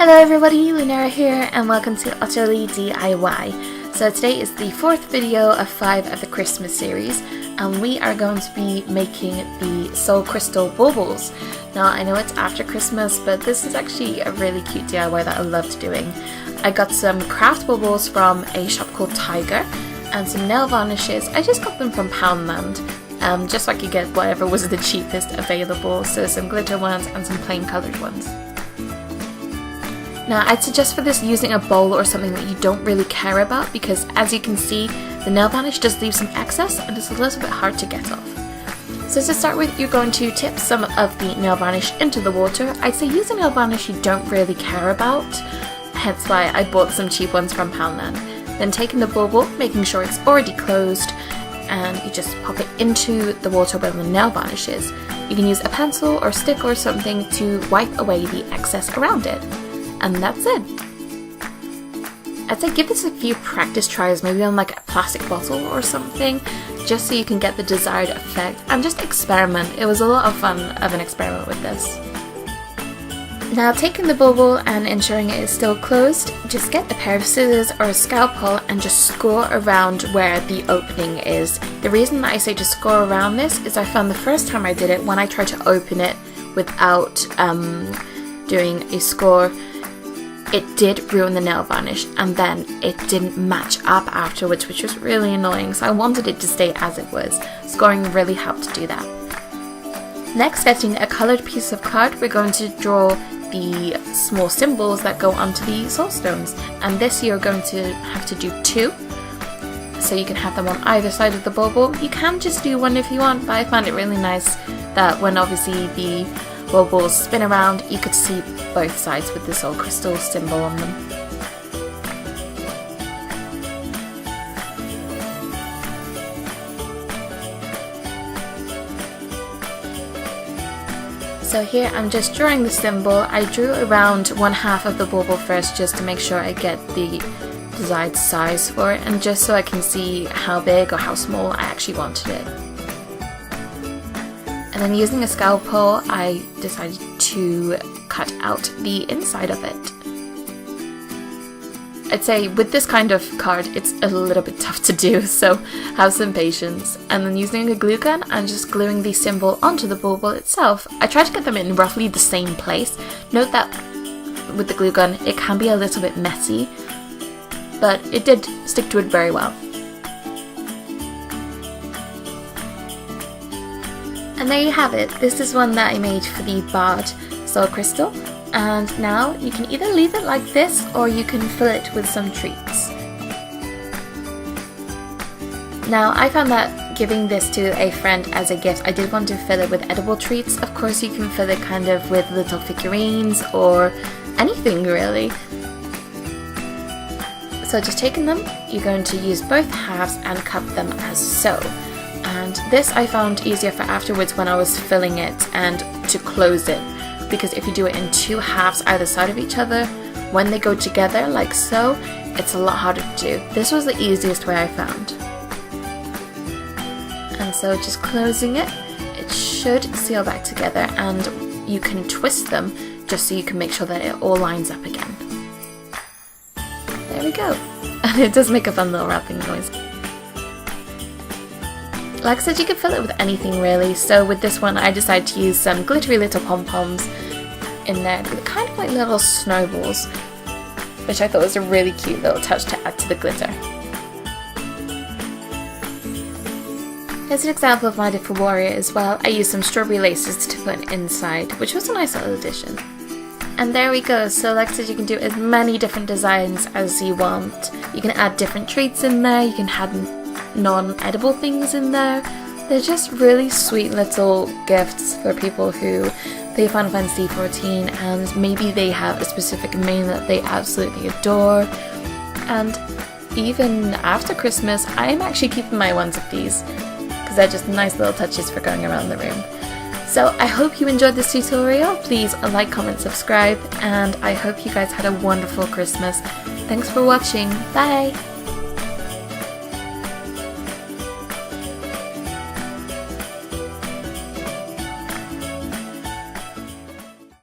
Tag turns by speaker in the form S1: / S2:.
S1: Hello everybody, Lunera here and welcome to Otterly DIY. So today is the fourth video of 5 of the Christmas series and we are going to be making the Soul Crystal Baubles. Now I know it's after Christmas, but this is actually a really cute DIY that I loved doing. I got some craft baubles from a shop called Tiger and some nail varnishes. I just got them from Poundland. Just so I could get whatever was the cheapest available, so some glitter ones and some plain coloured ones. Now I'd suggest for this using a bowl or something that you don't really care about, because as you can see the nail varnish does leave some excess and it's a little bit hard to get off. So to start with, you're going to tip some of the nail varnish into the water. I'd say use a nail varnish you don't really care about, hence why I bought some cheap ones from Poundland. Then taking the bauble, making sure it's already closed, and you just pop it into the water where the nail varnish is. You can use a pencil or stick or something to wipe away the excess around it. And that's it. I'd say give this a few practice tries, maybe on like a plastic bottle or something, just so you can get the desired effect and just experiment. It was a lot of fun of an experiment with this. Now taking the bauble and ensuring it is still closed, just get a pair of scissors or a scalpel and just score around where the opening is. The reason that I say just score around this is I found the first time I did it, when I tried to open it without doing a score, it did ruin the nail varnish and then it didn't match up afterwards, which was really annoying, so I wanted it to stay as it was. Scoring really helped to do that. Next, getting a coloured piece of card, we're going to draw the small symbols that go onto the soul stones, and this you're going to have to do 2, so you can have them on either side of the bauble. You can just do 1 if you want, but I found it really nice that when obviously the baubles spin around, you could see both sides with the soul crystal symbol on them. So here I'm just drawing the symbol. I drew around 1/2 of the bauble first just to make sure I get the desired size for it, and just so I can see how big or how small I actually wanted it. And then using a scalpel, I decided to cut out the inside of it. I'd say with this kind of card, it's a little bit tough to do, so have some patience. And then using a glue gun, I'm just gluing the symbol onto the bauble itself. I tried to get them in roughly the same place. Note that with the glue gun, it can be a little bit messy, but it did stick to it very well. And there you have it. This is one that I made for the Bard Soul Crystal. And now you can either leave it like this or you can fill it with some treats. Now I found that giving this to a friend as a gift, I did want to fill it with edible treats. Of course you can fill it kind of with little figurines or anything really. So just taking them, you're going to use both halves and cup them as so. And this I found easier for afterwards when I was filling it and to close it, because if you do it in 2 halves either side of each other, when they go together like so, it's a lot harder to do. This was the easiest way I found. And so just closing it, it should seal back together, and you can twist them just so you can make sure that it all lines up again. There we go. And it does make a fun little wrapping noise. Like I said, you could fill it with anything really, so with this one I decided to use some glittery little pom-poms in there, kind of like little snowballs, which I thought was a really cute little touch to add to the glitter. Here's an example of what I did for Warrior as well. I used some strawberry laces to put inside, which was a nice little addition. And there we go. So like I said, you can do as many different designs as you want. You can add different treats in there, you can add non-edible things in there. They're just really sweet little gifts for people who play Final Fantasy XIV and maybe they have a specific main that they absolutely adore. And even after Christmas, I am actually keeping my ones of these because they're just nice little touches for going around the room. So I hope you enjoyed this tutorial. Please like, comment, subscribe, and I hope you guys had a wonderful Christmas. Thanks for watching. Bye!